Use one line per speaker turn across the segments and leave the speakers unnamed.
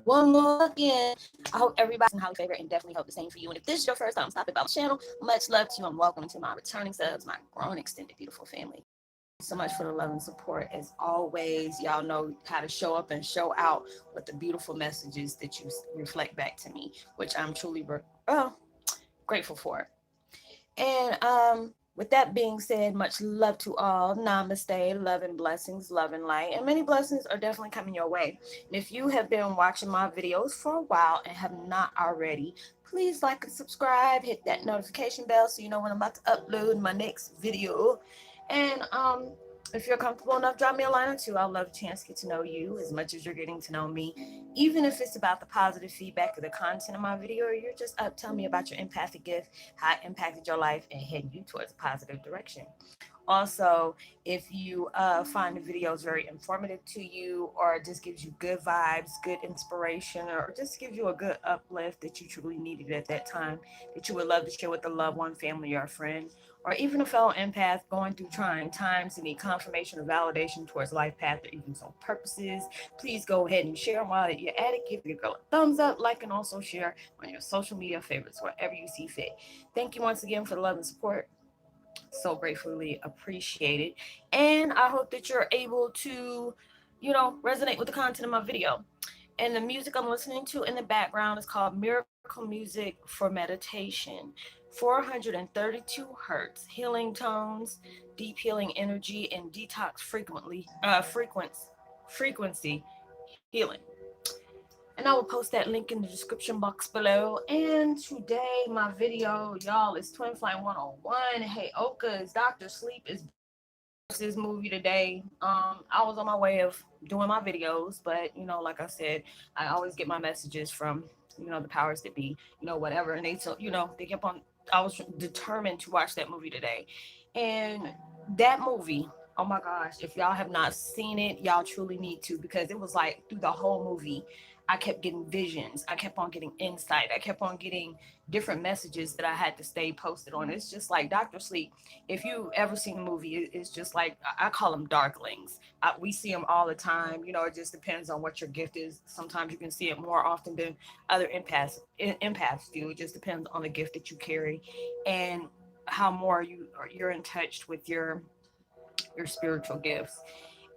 one more again. I hope everybody's in highly favored and definitely hope the same for you. And if this is your first time stopping by my channel, much love to you and welcome to my returning subs, my grown, extended, beautiful family. So much for the love and support. As always, y'all know how to show up and show out with the beautiful messages that you reflect back to me, which I'm truly grateful for. And with that being said, much love to all. Namaste, love and blessings, love and light. And many blessings are definitely coming your way. And if you have been watching my videos for a while and have not already, please like and subscribe, hit that notification bell so you know when I'm about to upload my next video. And if you're comfortable enough, drop me a line or two. I'd love a chance to get to know you as much as you're getting to know me. Even if it's about the positive feedback of the content of my video, or you're just up, tell me about your empathic gift, how it impacted your life, and heading you towards a positive direction. Also, if you find the videos very informative to you, or it just gives you good vibes, good inspiration, or just gives you a good uplift that you truly needed at that time, that you would love to share with a loved one, family, or a friend, or even a fellow empath going through trying times and need confirmation or validation towards life path or even some purposes, please go ahead and share them while you're at it. Give your girl a thumbs up, like, and also share on your social media favorites wherever you see fit. Thank you once again for the love and support. So gratefully appreciated. And I hope that you're able to, resonate with the content of my video. And the music I'm listening to in the background is called Miracle Music for Meditation. 432 hertz, healing tones, deep healing energy, and detox frequency healing. And I will post that link in the description box below. And today, my video, y'all, is Twin Flame 101. Heyoka is Dr. Sleep is this movie today. I was on my way of doing my videos, but like I said, I always get my messages from the powers that be, whatever. And they kept on. I was determined to watch that movie today, and that movie. Oh my gosh! If y'all have not seen it, y'all truly need to, because it was like through the whole movie, I kept getting visions. I kept on getting insight. I kept on getting different messages that I had to stay posted on. It's just like Dr. Sleep. If you ever seen the movie, it's just like I call them darklings. We see them all the time. It just depends on what your gift is. Sometimes you can see it more often than other empaths do. It just depends on the gift that you carry and how more you're in touch with your spiritual gifts.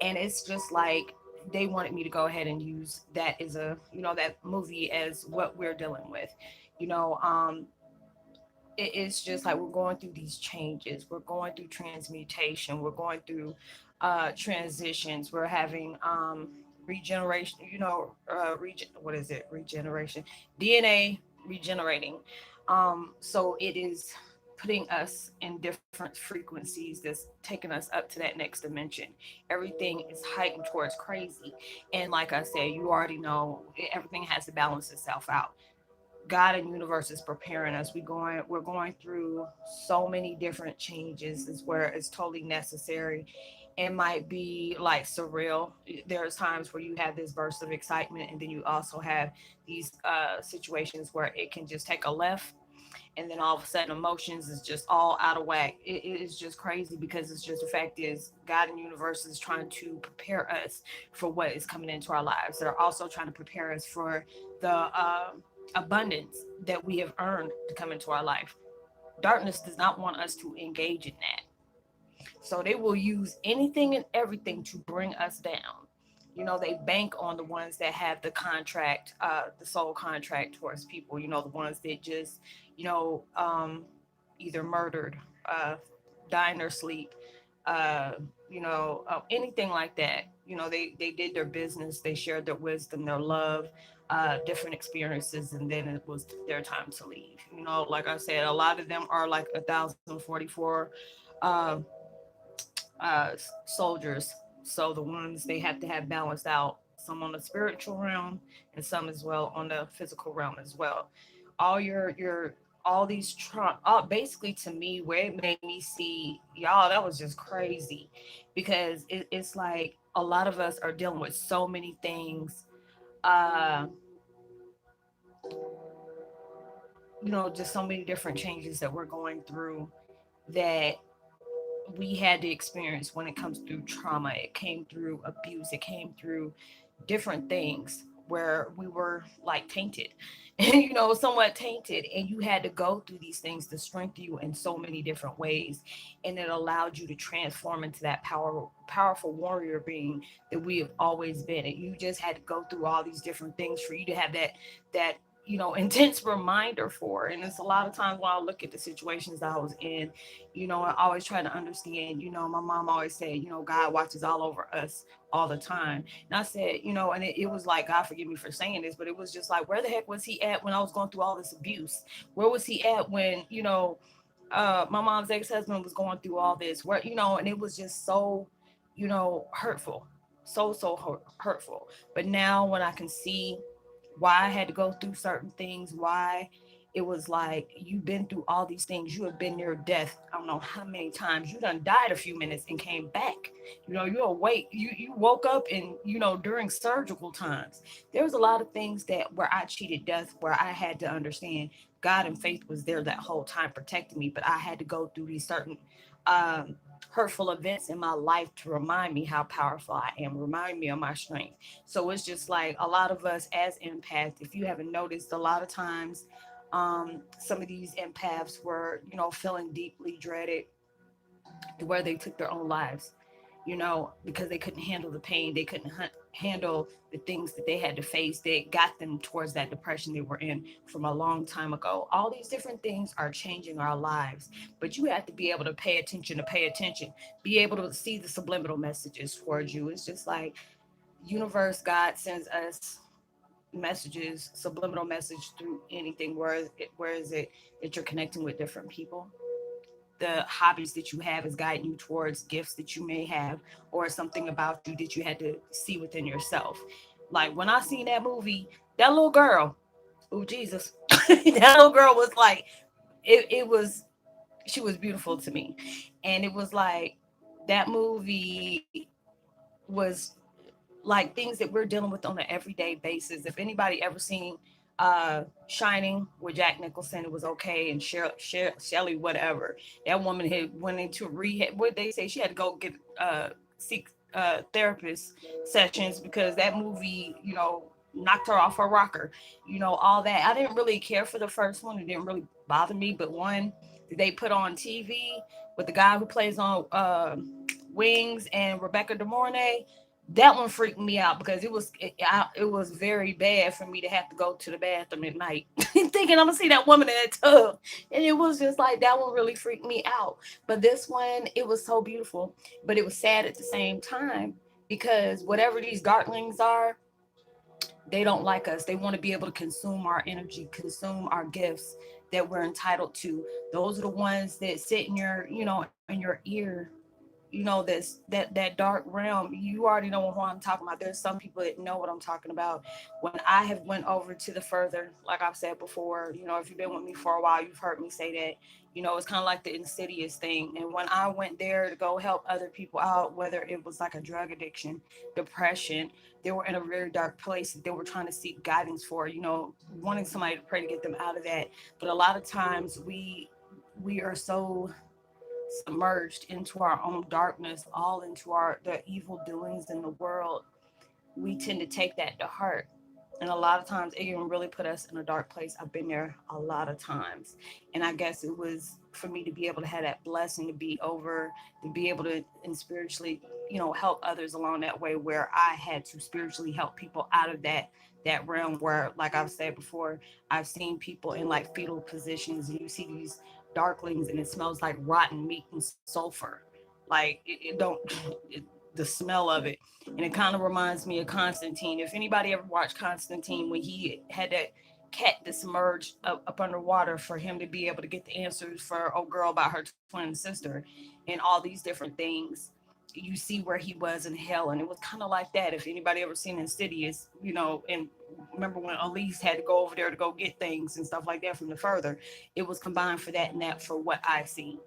And it's just like they wanted me to go ahead and use that as that movie as what we're dealing with. You know, um, it's just like we're going through these changes, we're going through transmutation, we're going through transitions, we're having regeneration, what is it, regeneration, DNA regenerating. So it is putting us in different frequencies that's taking us up to that next dimension. Everything is heightened towards crazy, and like I said, you already know everything has to balance itself out. God and universe is preparing us. We're going through so many different changes. Is where it's totally necessary. It might be like surreal. There's times where you have this burst of excitement, and then you also have these situations where it can just take a left, and then all of a sudden emotions is just all out of whack. It is just crazy, because it's just, the fact is, God and universe is trying to prepare us for what is coming into our lives. They're also trying to prepare us for the abundance that we have earned to come into our life. Darkness does not want us to engage in that. So they will use anything and everything to bring us down. They bank on the ones that have the contract, the soul contract towards people, the ones that just, you know, um, either murdered, die in their sleep, anything like that. They did their business, they shared their wisdom, their love, different experiences, and then it was their time to leave. Like I said, a lot of them are like 1,044 uh, soldiers. So the ones they have to have balanced out, some on the spiritual realm and some as well on the physical realm as well. All your all these basically, to me, where it made me see, y'all, that was just crazy, because it's like a lot of us are dealing with so many things, uh just so many different changes that we're going through, that we had to experience when it comes through trauma. It came through abuse, it came through different things. where we were like tainted, you know, somewhat tainted, and you had to go through these things to strengthen you in so many different ways, and it allowed you to transform into that powerful warrior being that we have always been. And you just had to go through all these different things for you to have that you know, intense reminder for. And it's a lot of times when I look at the situations that I was in, you know, I always try to understand, you know, my mom always said, you know, God watches all over us all the time. And I said, you know, and it was like, God forgive me for saying this, but it was just like, where the heck was he at when I was going through all this abuse? Where was he at when, you know, my mom's ex-husband was going through all this? Where, you know, and it was just so, you know, hurtful. So hurtful. But now when I can see why I had to go through certain things, why it was like you've been through all these things, you have been near death. I don't know how many times you done died a few minutes and came back. You know, you're awake. You woke up and you know during surgical times. There was a lot of things that where I cheated death, where I had to understand God and faith was there that whole time protecting me, but I had to go through these certain um hurtful events in my life to remind me how powerful I am, remind me of my strength. So it's just like a lot of us as empaths, if you haven't noticed, a lot of times some of these empaths were, you know, feeling deeply dreaded to where they took their own lives, you know, because they couldn't handle the pain. They couldn't handle the things that they had to face. They got them towards that depression they were in from a long time ago. All these different things are changing our lives, but you have to be able to pay attention, be able to see the subliminal messages towards you. It's just like universe, God sends us messages, subliminal message through anything. Where is it that you're connecting with different people? The hobbies that you have is guiding you towards gifts that you may have or something about you that you had to see within yourself. Like when I seen that movie, that little girl, oh Jesus, that little girl was like, it was, she was beautiful to me. And it was like, that movie was like things that we're dealing with on an everyday basis. If anybody ever seen Shining with Jack Nicholson, it was okay, and Shelley, whatever. That woman had went into rehab. What they say, she had to go get seek therapist sessions because that movie, you know, knocked her off her rocker. You know, all that. I didn't really care for the first one. It didn't really bother me, but one that they put on TV with the guy who plays on Wings and Rebecca De Mornay, that one freaked me out because it was very bad for me to have to go to the bathroom at night thinking I'm gonna see that woman in that tub, and it was just like that one really freaked me out. But this one, it was so beautiful, but it was sad at the same time because whatever these darklings are, they don't like us. They want to be able to consume our energy, consume our gifts that we're entitled to. Those are the ones that sit in your, you know, in your ear, you know, this that dark realm. You already know what I'm talking about. There's some people that know what I'm talking about. When I have went over to the further, like I've said before, you know, if you've been with me for a while, you've heard me say that, you know, it's kind of like the insidious thing. And when I went there to go help other people out, whether it was like a drug addiction, depression, they were in a very dark place that they were trying to seek guidance for, you know, wanting somebody to pray to get them out of that. But a lot of times we are so submerged into our own darkness, all into our the evil doings in the world, we tend to take that to heart. And a lot of times it can really put us in a dark place. I've been there a lot of times. And I guess it was for me to be able to have that blessing to be over, to be able to and spiritually, you know, help others along that way where I had to spiritually help people out of that realm where, like I've said before, I've seen people in like fetal positions and you see these darklings and it smells like rotten meat and sulfur. Like it don't it, the smell of it, and it kind of reminds me of Constantine. If anybody ever watched Constantine, when he had that cat that submerged up underwater for him to be able to get the answers for old girl about her twin sister, and all these different things, you see where he was in hell, and it was kind of like that. If anybody ever seen Insidious, you know, and remember when Elise had to go over there to go get things and stuff like that from the further, it was combined for that and that for what I see.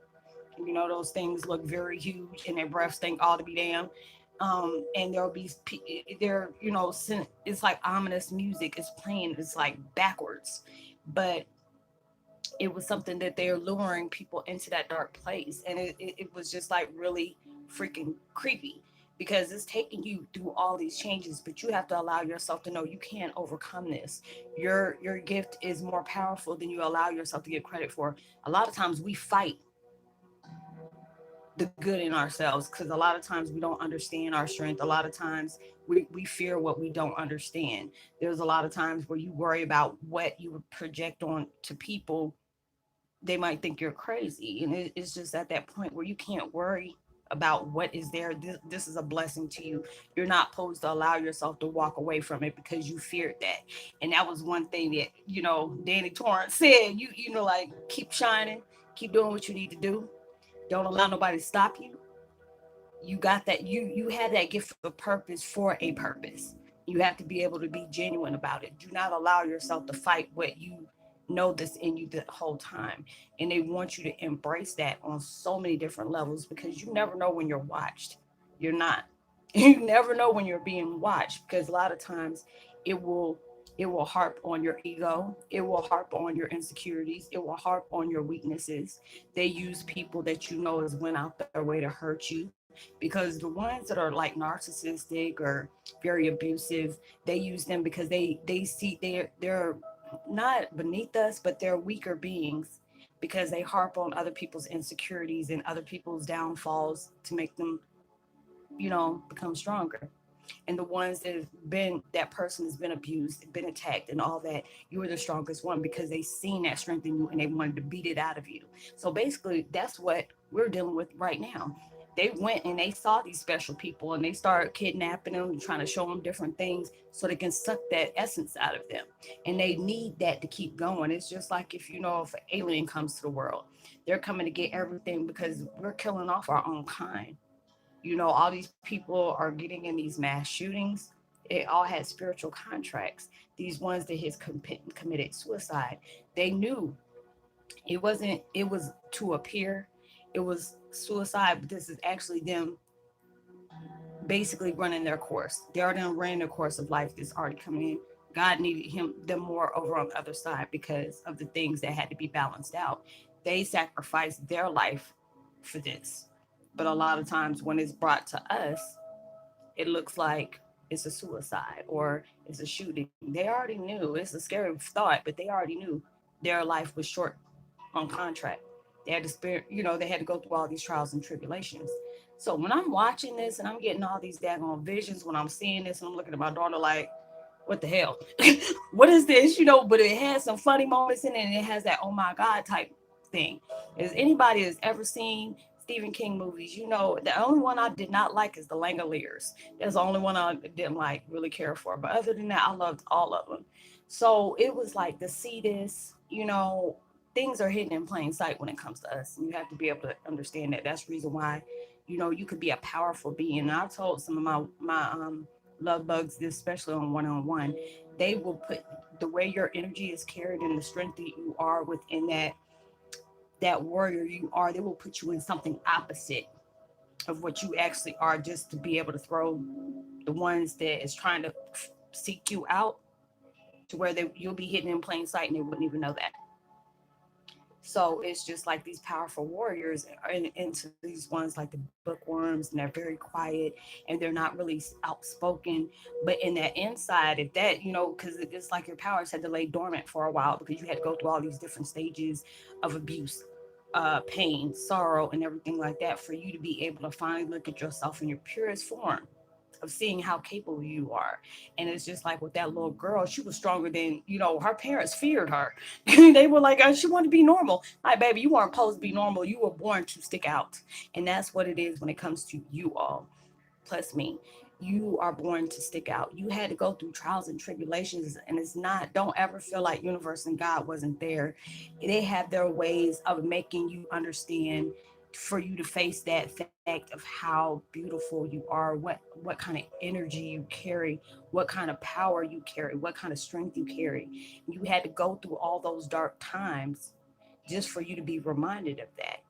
You know, those things look very huge and their breaths stink all to be damned. And there'll be there, you know, it's like ominous music is playing. It's like backwards, but it was something that they're luring people into that dark place, and it was just like really freaking creepy. because it's taking you through all these changes, but you have to allow yourself to know you can't overcome this. Your gift is more powerful than you allow yourself to give credit for. A lot of times we fight the good in ourselves because a lot of times we don't understand our strength. A lot of times we fear what we don't understand. There's a lot of times where you worry about what you would project on to people. They might think you're crazy, and it's just at that point where you can't worry about what is there. This is a blessing to you. You're not supposed to allow yourself to walk away from it because you feared that. And that was one thing that, Danny Torrance said. You know, like, keep shining, keep doing what you need to do. Don't allow nobody to stop you. You got that. You have that gift of purpose for a purpose. You have to be able to be genuine about it. Do not allow yourself to fight what you know that's in you the whole time. And they want you to embrace that on so many different levels, because you never know when you're watched. You're not. You never know when you're being watched, because a lot of times it will it will harp on your ego. It will harp on your insecurities. It will harp on your weaknesses. They use people that you know has went out their way to hurt you, because the ones that are like narcissistic or very abusive, they use them because they see they're not beneath us, but they're weaker beings, because they harp on other people's insecurities and other people's downfalls to make them, become stronger. And the ones that have been, that person has been abused, been attacked, and all that, you were the strongest one because they seen that strength in you and they wanted to beat it out of you. So basically, that's what we're dealing with right now. They went and they saw these special people and they started kidnapping them and trying to show them different things so they can suck that essence out of them. And they need that to keep going. It's just like, if an alien comes to the world, they're coming to get everything because we're killing off our own kind. All these people are getting in these mass shootings. It all had spiritual contracts. These ones that has committed suicide, they knew it was to appear, it was suicide, but this is actually them basically running their course. They already done ran their course of life that's already coming in. God needed them more over on the other side because of the things that had to be balanced out. They sacrificed their life for this. But a lot of times when it's brought to us, it looks like it's a suicide or it's a shooting. They already knew. It's a scary thought, but they already knew their life was short on contract. They had to they had to go through all these trials and tribulations. So when I'm watching this and I'm getting all these daggone visions, when I'm seeing this and I'm looking at my daughter like, what the hell? What is this? But it has some funny moments in it, and it has that oh my God type thing. As anybody has ever seen Stephen King movies, the only one I did not like is The Langoliers. That's the only one I didn't like, really care for. But other than that, I loved all of them. So it was like to see this, things are hidden in plain sight when it comes to us. And you have to be able to understand that. That's the reason why, you could be a powerful being. And I've told some of my love bugs this, especially on one. They will put the way your energy is carried and the strength that you are within that warrior you are, they will put you in something opposite of what you actually are, just to be able to throw the ones that is trying to seek you out to where you'll be hidden in plain sight and they wouldn't even know that. So it's just like these powerful warriors are into these ones like the bookworms, and they're very quiet and they're not really outspoken. But in that inside, if that, because it's like your powers had to lay dormant for a while because you had to go through all these different stages of abuse, pain, sorrow, and everything like that for you to be able to finally look at yourself in your purest form of seeing how capable you are. And it's just like with that little girl, she was stronger than, her parents feared her. They were like, she wanted to be normal. Like, baby, you weren't supposed to be normal. You were born to stick out. And that's what it is when it comes to you all, plus me. You are born to stick out. You had to go through trials and tribulations, and it's not, don't ever feel like universe and God wasn't there. They have their ways of making you understand, for you to face that fact of how beautiful you are, what kind of energy you carry, what kind of power you carry, what kind of strength you carry. You had to go through all those dark times just for you to be reminded of that.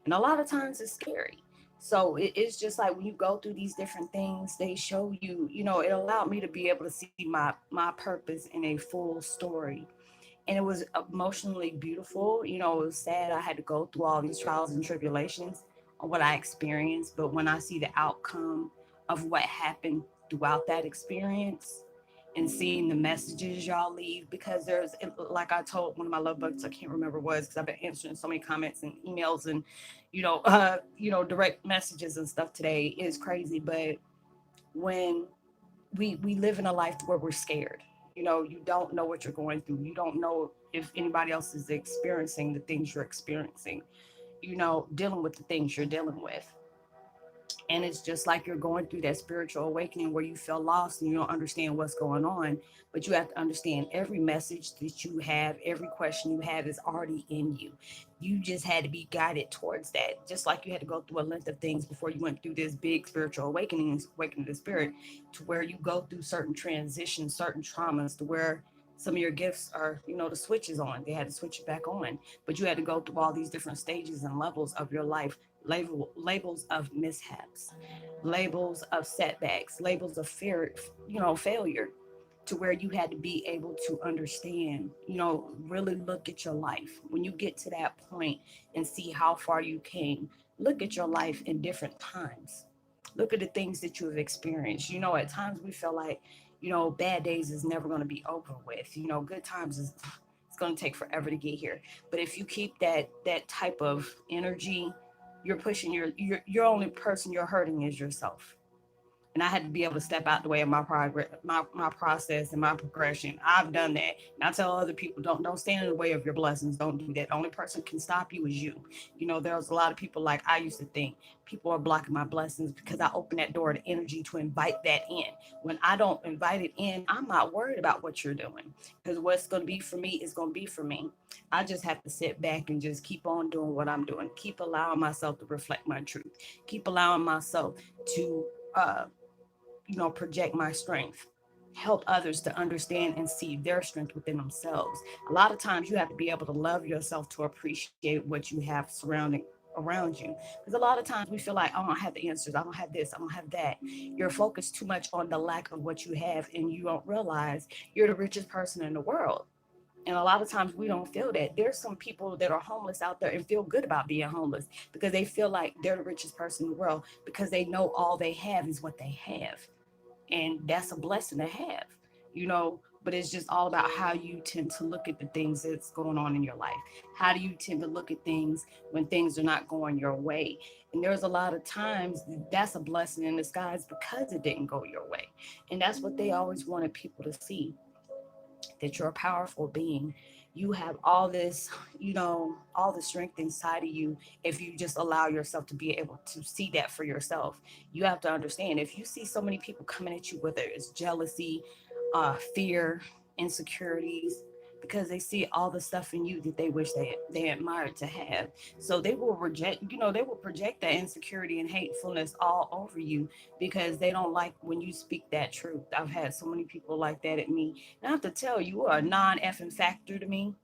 And a lot of times it's scary. So it's just like when you go through these different things, they show you, it allowed me to be able to see my purpose in a full story. And it was emotionally beautiful. It was sad I had to go through all these trials and tribulations on what I experienced, but when I see the outcome of what happened throughout that experience and seeing the messages y'all leave, because there's, like I told one of my love bugs, I can't remember what it was because I've been answering so many comments and emails and direct messages and stuff today is crazy. But when we live in a life where we're scared, you don't know what you're going through, you don't know if anybody else is experiencing the things you're experiencing, dealing with the things you're dealing with. And it's just like you're going through that spiritual awakening where you feel lost and you don't understand what's going on. But you have to understand every message that you have, every question you have is already in you. You just had to be guided towards that. Just like you had to go through a length of things before you went through this big spiritual awakening the spirit, to where you go through certain transitions, certain traumas, to where some of your gifts are, the switch is on. They had to switch it back on. But you had to go through all these different stages and levels of your life, labels of mishaps, labels of setbacks, labels of fear, failure, to where you had to be able to understand, really look at your life. When you get to that point and see how far you came, look at your life in different times. Look at the things that you have experienced. At times we feel like, bad days is never going to be over with. Good times is, it's going to take forever to get here. But if you keep that type of energy, you're pushing your only person you're hurting is yourself. And I had to be able to step out the way of my progress, my process and my progression. I've done that. And I tell other people, don't stand in the way of your blessings. Don't do that. The only person can stop you is you. There's a lot of people, like I used to think people are blocking my blessings because I open that door to energy to invite that in. When I don't invite it in, I'm not worried about what you're doing, because what's going to be for me is going to be for me. I just have to sit back and just keep on doing what I'm doing. Keep allowing myself to reflect my truth. Keep allowing myself to, project my strength, help others to understand and see their strength within themselves. A lot of times you have to be able to love yourself to appreciate what you have surrounding around you. Because a lot of times we feel like, oh, I don't have the answers, I don't have this, I don't have that. You're focused too much on the lack of what you have, and you don't realize you're the richest person in the world. And a lot of times we don't feel that. There's some people that are homeless out there and feel good about being homeless because they feel like they're the richest person in the world, because they know all they have is what they have. And that's a blessing to have, but it's just all about how you tend to look at the things that's going on in your life. How do you tend to look at things when things are not going your way? And there's a lot of times that's a blessing in disguise because it didn't go your way. And that's what they always wanted people to see, that you're a powerful being. You have all this, all the strength inside of you if you just allow yourself to be able to see that for yourself. You have to understand, if you see so many people coming at you, whether it's jealousy, fear, insecurities, because they see all the stuff in you that they wish they admired to have. So they will reject, they will project that insecurity and hatefulness all over you because they don't like when you speak that truth. I've had so many people like that at me. And I have to tell you, you are a non-effing factor to me,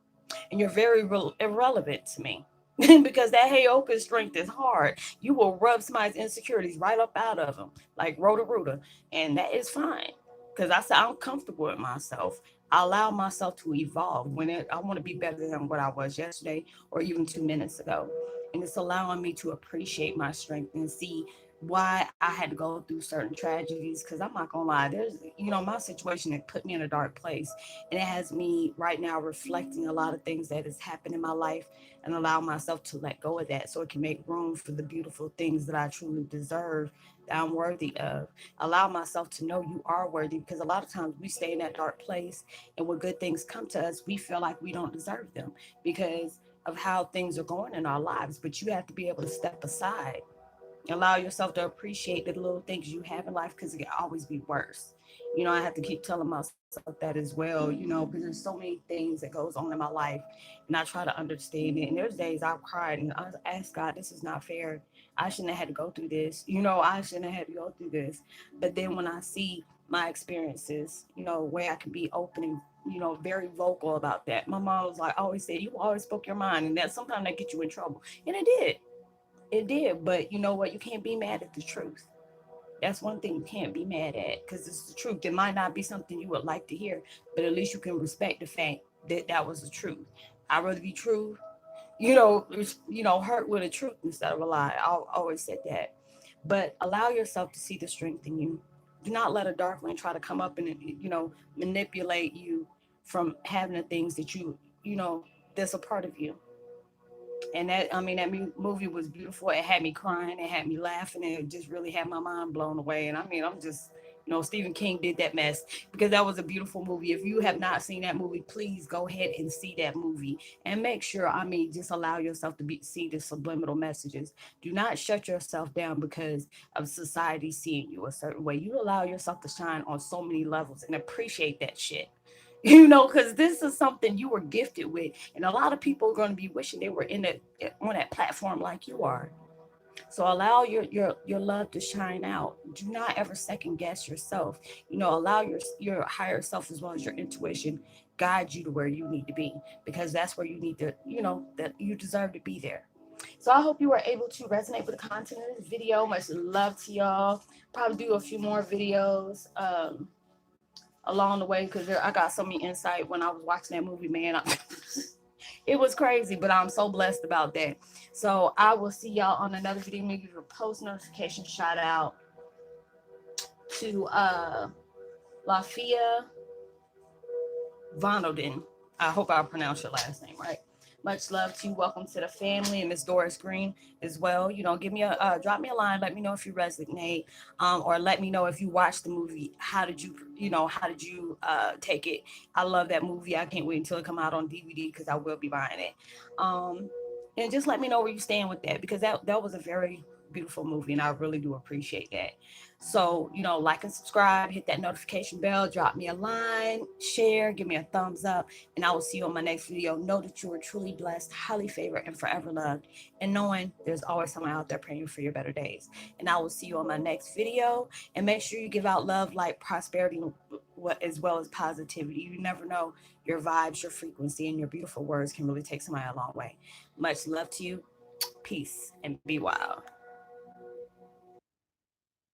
and you're very irrelevant to me. Because that Heyoka strength is hard. You will rub somebody's insecurities right up out of them, like Rota Ruta, and that is fine. Because I said I'm comfortable with myself. I allow myself to evolve I want to be better than what I was yesterday or even 2 minutes ago. And it's allowing me to appreciate my strength and see why I had to go through certain tragedies. Because I'm not gonna lie, there's, my situation, it put me in a dark place, and it has me right now reflecting a lot of things that has happened in my life, and allow myself to let go of that so it can make room for the beautiful things that I truly deserve, that I'm worthy of. Allow myself to know you are worthy, because a lot of times we stay in that dark place, and when good things come to us, we feel like we don't deserve them because of how things are going in our lives. But you have to be able to step aside, allow yourself to appreciate the little things you have in life, because it can always be worse. I have to keep telling myself that as well, because there's so many things that goes on in my life, and I try to understand it. And there's days I've cried and I ask God, this is not fair. I shouldn't have had to go through this. I shouldn't have had to go through this. But then when I see my experiences, where I can be open and, very vocal about that. My mom was like, always said, you always spoke your mind, and that sometimes that get you in trouble. And it did. It did, but you know what? You can't be mad at the truth. That's one thing you can't be mad at, because it's the truth. It might not be something you would like to hear, but at least you can respect the fact that that was the truth. I'd rather be true, hurt with a truth instead of a lie. I always said that. but allow yourself to see the strength in you. Do not let a darkling try to come up and, manipulate you from having the things that that's a part of you. And that movie was beautiful. It had me crying, it had me laughing, it just really had my mind blown away. And I mean, I'm just, Stephen King did that mess because that was a beautiful movie. If you have not seen that movie, please go ahead and see that movie and make sure, just allow yourself to see the subliminal messages. Do not shut yourself down because of society seeing you a certain way. You allow yourself to shine on so many levels and appreciate that shit. Because this is something you were gifted with, and a lot of people are going to be wishing they were on that platform like you are. So allow your love to shine out. Do not ever second guess yourself. Allow your higher self as well as your intuition guide you to where you need to be, because that's where you need to, that you deserve to be there. So I hope you were able to resonate with the content of this video. Much love to y'all. Probably do a few more videos. Along the way, because I got so many insight when I was watching that movie, man. It was crazy, but I'm so blessed about that. So I will see y'all on another video. Maybe give a post notification shout out to Lafia Vonodin. I hope I pronounced your last name right. Much love to you. Welcome to the family, and Miss Doris Green as well. Give me a drop me a line. Let me know if you resonate, or let me know if you watched the movie. How did you take it? I love that movie. I can't wait until it come out on DVD because I will be buying it. And just let me know where you stand with that, because that was a very beautiful movie, and I really do appreciate that. So, like and subscribe, hit that notification bell, drop me a line, share, give me a thumbs up, and I will see you on my next video. Know that you are truly blessed, highly favored, and forever loved, and knowing there's always someone out there praying for your better days. And I will see you on my next video. And make sure you give out love, light, prosperity, as well as positivity. You never know, your vibes, your frequency, and your beautiful words can really take somebody a long way. Much love to you. Peace and be wild.